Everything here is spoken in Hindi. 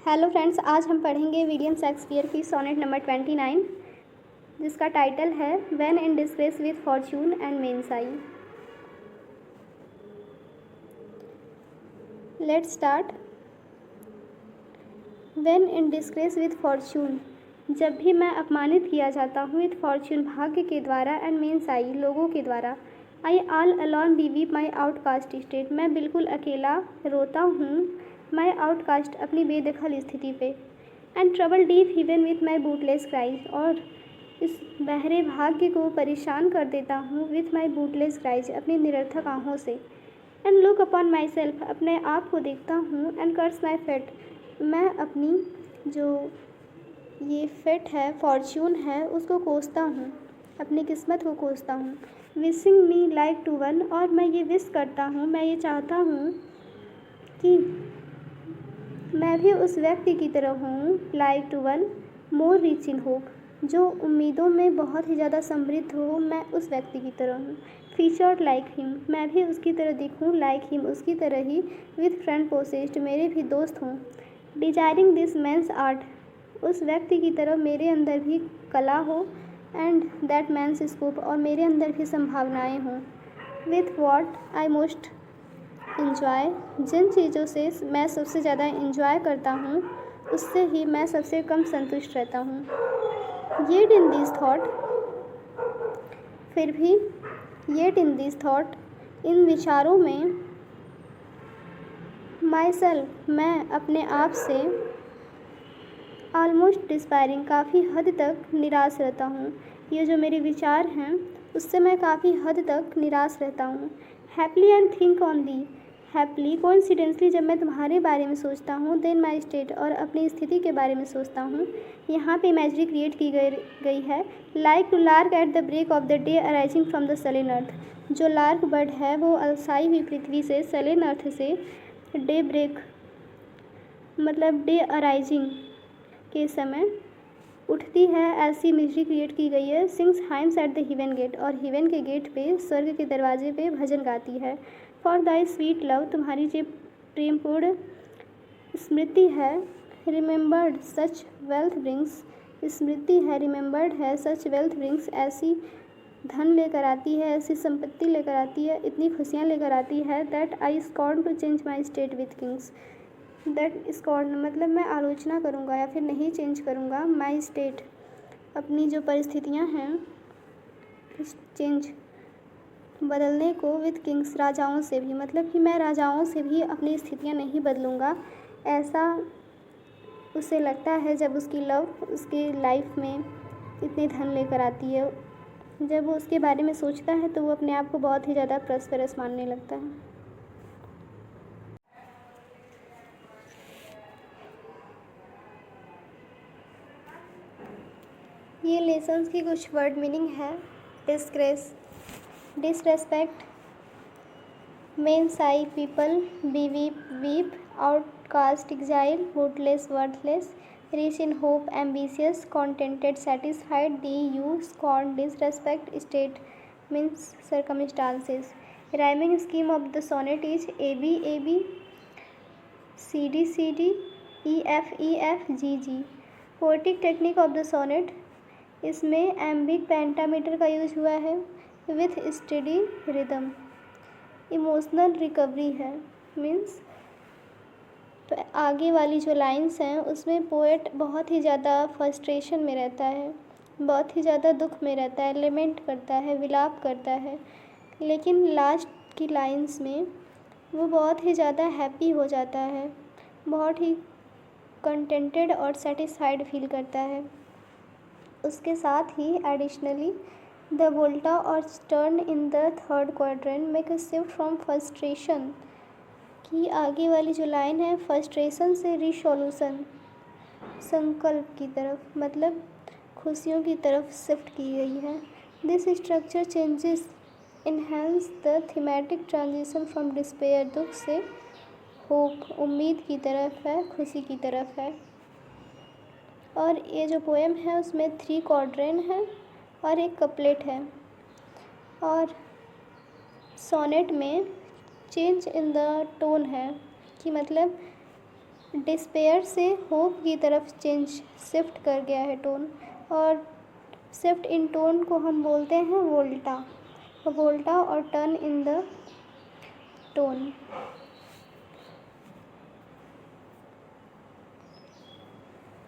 हेलो फ्रेंड्स, आज हम पढ़ेंगे विलियम शेक्सपियर की सोनेट नंबर 29 जिसका टाइटल है when in disgrace with fortune and men's eyes. Let's start. When in disgrace with fortune, जब भी मैं अपमानित किया जाता हूँ विथ फॉर्च्यून भाग्य के द्वारा, एंड मेन्स आई लोगों के द्वारा, आई ऑल अलोन बीवीप माई आउटकास्ट स्टेट, मैं बिल्कुल अकेला रोता हूँ माई आउटकास्ट अपनी बेदखल स्थिति पे, and trouble deaf heaven with my bootless cries, और इस बहरे भाग्य को परेशान कर देता हूँ विथ माई बूटलेस क्राइज अपनी निरर्थक आँखों से, and look upon my self अपने आप को देखता हूँ, एंड कर्स माई फेट, मैं अपनी जो ये फेट है फॉर्च्यून है उसको कोसता हूँ, अपनी किस्मत को कोसता हूँ। Wishing me like to one, और मैं ये विश करता हूँ, मैं ये चाहता हूँ कि मैं भी उस व्यक्ति की तरह हूँ like to one more rich in hope, जो उम्मीदों में बहुत ही ज़्यादा समृद्ध हो, मैं उस व्यक्ति की तरह हूँ। फीचर्ड लाइक हिम, मैं भी उसकी तरह दिखूँ लाइक हिम उसकी तरह ही, विथ फ्रेंड पोसेस्ड मेरे भी दोस्त हों। डिजायरिंग दिस मैंस आर्ट, उस व्यक्ति की तरह मेरे अंदर भी कला हो, एंड दैट मैंस स्कोप, और मेरे अंदर भी संभावनाएँ हों। With what I most enjoy, जिन चीज़ों से मैं सबसे ज़्यादा इंजॉय करता हूँ उससे ही मैं सबसे कम संतुष्ट रहता हूँ। येट इन दिस थॉट, फिर भी येट इन दिस थॉट, इन विचारों में, माई सेल्फ मैं अपने आप से, ऑलमोस्ट डिस्पायरिंग काफ़ी हद तक निराश रहता हूँ। ये जो मेरे विचार हैं उससे मैं काफ़ी हद तक निराश रहता हूँ। Happily and think on the, happily coincidentally जब मैं तुम्हारे बारे में सोचता हूँ, देन माई स्टेट, और अपनी स्थिति के बारे में सोचता हूँ। यहाँ पे इमेजरी क्रिएट की गई है। Like to lark at the break of the day arising from the sullen earth, जो लार्क बर्ड है वो अलसाई हुई पृथ्वी से, सलेन अर्थ से, डे ब्रेक मतलब डे अराइजिंग के समय उठती है, ऐसी इमेजरी क्रिएट की गई है। Sings hymns at the heaven gate, और हिवन के गेट पे, स्वर्ग के दरवाजे पे भजन गाती है। फॉर दाई स्वीट लव, तुम्हारी जो प्रेमपूर्ण स्मृति है, रिमेंबर्ड सच वेल्थ ब्रिंग्स, स्मृति है, रिमेंबर्ड है, सच वेल्थ ब्रिंग्स, ऐसी धन लेकर आती है, ऐसी संपत्ति लेकर आती है, इतनी खुशियाँ लेकर आती है, that I scorn to change my state with kings, that scorn मतलब मैं आलोचना करूँगा या फिर नहीं चेंज करूँगा माई स्टेट अपनी जो परिस्थितियाँ हैं, चेंज बदलने को, विथ किंग्स राजाओं से भी, मतलब कि मैं राजाओं से भी अपनी स्थितियाँ नहीं बदलूँगा। ऐसा उसे लगता है जब उसकी लव उसकी लाइफ में इतनी धन लेकर आती है। जब वो उसके बारे में सोचता है तो वो अपने आप को बहुत ही ज़्यादा प्रस्परस मानने लगता है। ये लेसन्स की कुछ वर्ड मीनिंग है। Disgrace, disrespect, men's eye people, weep, outcast, exile, bootless, worthless, rich in hope, ambitious, contented, satisfied, thee, you, scorn, disrespect, state means circumstances. Rhyming scheme of the sonnet is A B, C D, E F, G. Poetic technique of the sonnet, इसमें एम्बिक पेंटामीटर का यूज हुआ है, with steady rhythm. Emotional recovery है, मीन्स आगे वाली जो लाइंस हैं उसमें पोएट बहुत ही ज़्यादा फ्रस्ट्रेशन में रहता है, बहुत ही ज़्यादा दुख में रहता है, लेमेंट करता है, विलाप करता है, लेकिन लास्ट की लाइंस में वो बहुत ही ज़्यादा हैप्पी हो जाता है, बहुत ही कंटेंटेड और सेटिस्फाइड फील करता है। उसके साथ ही एडिशनली द वोल्टा और turn in the third quadrant make a shift from frustration, की आगे वाली जो लाइन है फ्रस्ट्रेशन से रिसोल्यूशन, संकल्प की तरफ, मतलब खुशियों की तरफ शिफ्ट की गई है। This structure changes enhance the thematic transition from despair, दुख से होप, उम्मीद की तरफ है, खुशी की तरफ है। और ये जो पोएम है उसमें 3 क्वाड्रेंट है और एक कपलेट है। और सोनेट में चेंज इन द टोन है कि मतलब डिस्पेयर से होप की तरफ शिफ्ट कर गया है टोन। और शिफ्ट इन टोन को हम बोलते हैं वोल्टा। वोल्टा और टर्न इन द टोन।